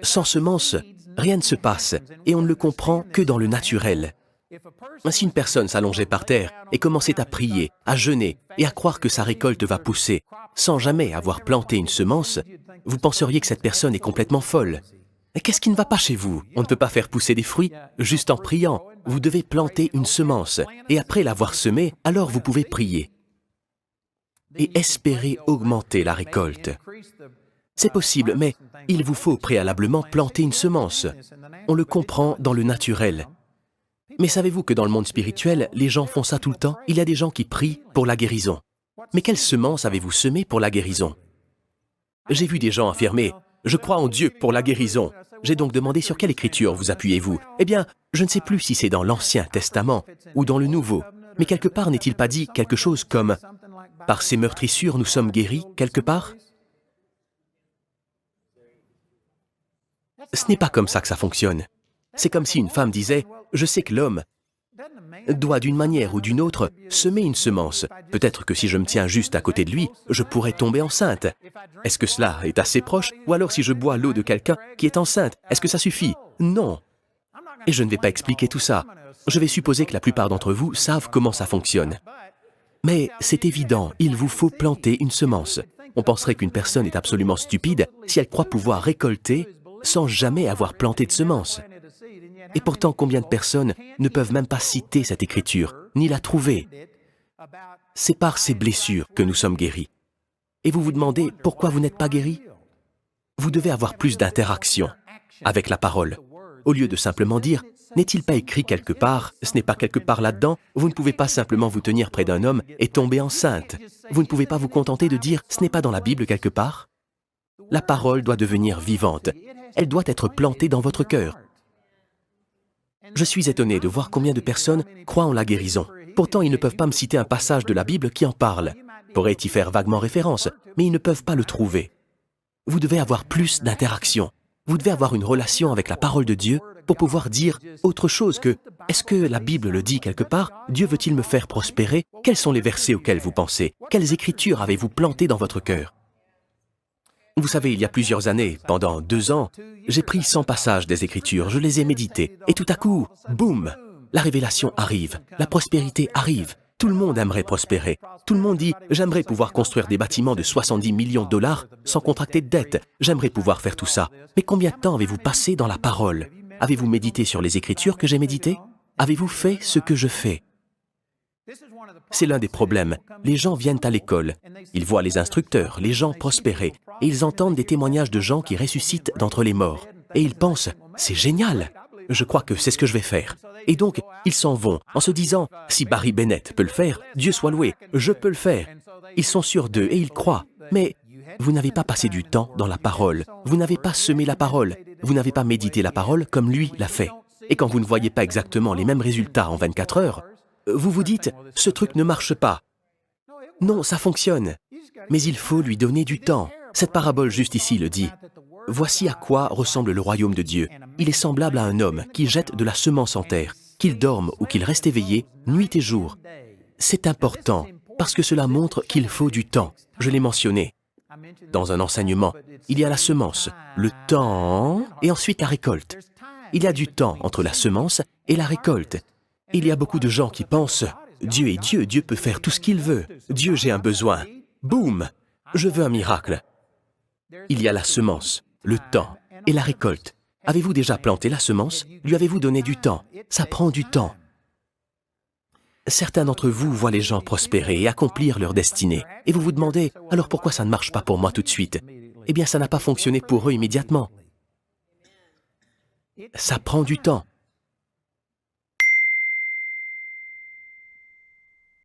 Sans semence, rien ne se passe et on ne le comprend que dans le naturel. Si une personne s'allongeait par terre et commençait à prier, à jeûner et à croire que sa récolte va pousser sans jamais avoir planté une semence, vous penseriez que cette personne est complètement folle. Qu'est-ce qui ne va pas chez vous? On ne peut pas faire pousser des fruits juste en priant. Vous devez planter une semence et après l'avoir semée, alors vous pouvez prier et espérer augmenter la récolte. C'est possible, mais il vous faut préalablement planter une semence. On le comprend dans le naturel. Mais savez-vous que dans le monde spirituel, les gens font ça tout le temps? Il y a des gens qui prient pour la guérison. Mais quelle semence avez-vous semée pour la guérison? J'ai vu des gens affirmer « Je crois en Dieu pour la guérison ». J'ai donc demandé sur quelle écriture vous appuyez-vous? Eh bien, je ne sais plus si c'est dans l'Ancien Testament ou dans le Nouveau. Mais quelque part, n'est-il pas dit quelque chose comme « Par ces meurtrissures, nous sommes guéris » quelque part? Ce n'est pas comme ça que ça fonctionne. C'est comme si une femme disait « Je sais que l'homme doit d'une manière ou d'une autre semer une semence. Peut-être que si je me tiens juste à côté de lui, je pourrais tomber enceinte. Est-ce que cela est assez proche? Ou alors si je bois l'eau de quelqu'un qui est enceinte, est-ce que ça suffit? Non. Et je ne vais pas expliquer tout ça. Je vais supposer que la plupart d'entre vous savent comment ça fonctionne. Mais c'est évident, il vous faut planter une semence. On penserait qu'une personne est absolument stupide si elle croit pouvoir récolter sans jamais avoir planté de semence. Et pourtant, combien de personnes ne peuvent même pas citer cette écriture, ni la trouver? C'est par ces blessures que nous sommes guéris. Et vous vous demandez pourquoi vous n'êtes pas guéri? Vous devez avoir plus d'interaction avec la parole. Au lieu de simplement dire « N'est-il pas écrit quelque part? Ce n'est pas quelque part là-dedans ?» Vous ne pouvez pas simplement vous tenir près d'un homme et tomber enceinte. Vous ne pouvez pas vous contenter de dire « Ce n'est pas dans la Bible quelque part ?» La parole doit devenir vivante. Elle doit être plantée dans votre cœur. Je suis étonné de voir combien de personnes croient en la guérison. Pourtant, ils ne peuvent pas me citer un passage de la Bible qui en parle. Pourraient y faire vaguement référence, mais ils ne peuvent pas le trouver. Vous devez avoir plus d'interaction. Vous devez avoir une relation avec la parole de Dieu pour pouvoir dire autre chose que « Est-ce que la Bible le dit quelque part? Dieu veut-il me faire prospérer? Quels sont les versets auxquels vous pensez? Quelles écritures avez-vous plantées dans votre cœur ?» Vous savez, il y a plusieurs années, pendant 2 ans, j'ai pris 100 passages des Écritures, je les ai médités, et tout à coup, boum, la révélation arrive, la prospérité arrive. Tout le monde aimerait prospérer. Tout le monde dit « J'aimerais pouvoir construire des bâtiments de 70 millions de dollars sans contracter de dette. J'aimerais pouvoir faire tout ça. » Mais combien de temps avez-vous passé dans la parole? Avez-vous médité sur les Écritures que j'ai méditées? Avez-vous fait ce que je fais? C'est l'un des problèmes. Les gens viennent à l'école. Ils voient les instructeurs, les gens prospérer, et ils entendent des témoignages de gens qui ressuscitent d'entre les morts. Et ils pensent « C'est génial! Je crois que c'est ce que je vais faire. » Et donc, ils s'en vont en se disant « Si Barry Bennett peut le faire, Dieu soit loué, je peux le faire. » Ils sont sûrs d'eux et ils croient. Mais vous n'avez pas passé du temps dans la parole. Vous n'avez pas semé la parole. Vous n'avez pas médité la parole comme lui l'a fait. Et quand vous ne voyez pas exactement les mêmes résultats en 24 heures, vous vous dites « Ce truc ne marche pas. » Non, ça fonctionne. Mais il faut lui donner du temps. Cette parabole juste ici le dit. Voici à quoi ressemble le royaume de Dieu. Il est semblable à un homme qui jette de la semence en terre, qu'il dorme ou qu'il reste éveillé, nuit et jour. C'est important, parce que cela montre qu'il faut du temps. Je l'ai mentionné. Dans un enseignement, il y a la semence, le temps et ensuite la récolte. Il y a du temps entre la semence et la récolte. Il y a beaucoup de gens qui pensent « Dieu est Dieu, Dieu peut faire tout ce qu'il veut. Dieu, j'ai un besoin. Boum! Je veux un miracle. » Il y a la semence, le temps et la récolte. Avez-vous déjà planté la semence? Lui avez-vous donné du temps? Ça prend du temps. Certains d'entre vous voient les gens prospérer et accomplir leur destinée. Et vous vous demandez, alors pourquoi ça ne marche pas pour moi tout de suite? Eh bien, ça n'a pas fonctionné pour eux immédiatement. Ça prend du temps.